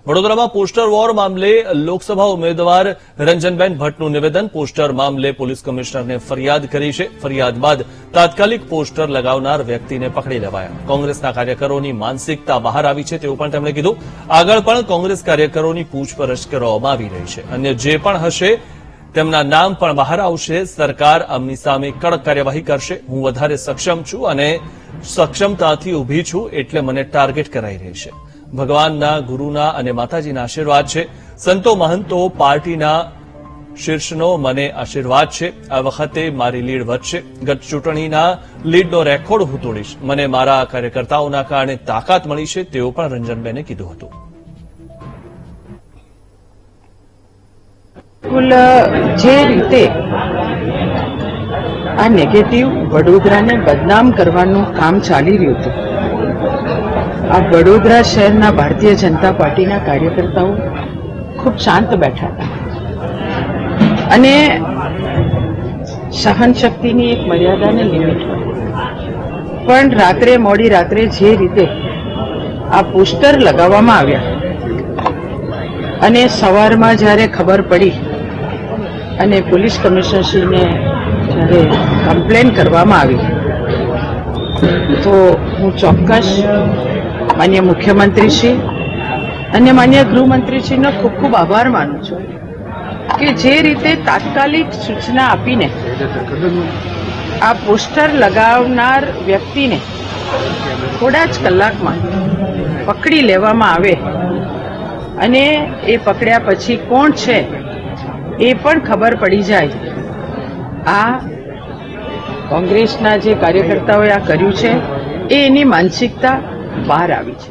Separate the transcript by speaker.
Speaker 1: વડોદરામાં poster war મામલે લોકસભા ઉમેદવાર રંજનબેન ભટ્ટનું નિવેદન. પોસ્ટર મામલે પોલીસ કમિશનરને ફરિયાદ કરી છે. ફરિયાદ બાદ તાત્કાલિક પોસ્ટર લગાવનાર વ્યક્તિને પકડી લેવાયા. કોંગ્રેસના કાર્યકરોની માનસિકતા બહાર આવી છે તેવું પણ તેમણે કીધું. આગળ પણ કોંગ્રેસ કાર્યકરોની પૂછપરછ કરવામાં આવી રહી છે. અન્ય જે પણ હશે તેમના નામ પણ બહાર આવશે. સરકાર આમની સામે કડક કાર્યવાહી કરશે. હું વધારે સક્ષમ છું અને સક્ષમતાથી ઉભી છું એટલે મને ટાર્ગેટ કરાઈ રહી છે. ભગવાનના, ગુરુના અને માતાજીના આશીર્વાદ છે. સંતો મહંતો પાર્ટીના શીર્ષનો મને આશીર્વાદ છે. આ વખતે મારી લીડ વધશે. ગત ચૂંટણીના લીડનો રેકોર્ડ હું તોડીશ. મને મારા કાર્યકર્તાઓના કારણે તાકાત મળી છે તેવું પણ રંજનબેને કીધું હતું.
Speaker 2: જે રીતે આ નેગેટિવ વડોદરાને બદનામ કરવાનું કામ ચાલી રહ્યું હતું, આ વડોદરા શહેરના ભારતીય જનતા પાર્ટીના કાર્યકર્તાઓ ખૂબ શાંત બેઠા હતા અને સહનશક્તિની એક મર્યાદાને લિમિટ હોય, પણ રાત્રે મોડી રાત્રે જે રીતે આ પોસ્ટર લગાવવામાં આવ્યા અને સવારમાં જ્યારે ખબર પડી અને પોલીસ કમિશનરશ્રીને જ્યારે કમ્પ્લેન કરવામાં આવી તો હું ચોક્કસ માન્ય મુખ્યમંત્રીશ્રી અને માન્ય ગૃહમંત્રીશ્રીનો ખૂબ ખૂબ આભાર માનું છું કે જે રીતે તાત્કાલિક સૂચના આપીને આ પોસ્ટર લગાવનાર વ્યક્તિને થોડા જ કલાકમાં પકડી લેવામાં આવે અને એ પકડ્યા પછી કોણ છે એ પણ ખબર પડી જાય. આ કોંગ્રેસના જે કાર્યકર્તાઓએ આ કર્યું છે એ એની માનસિકતા બહાર આવી છે.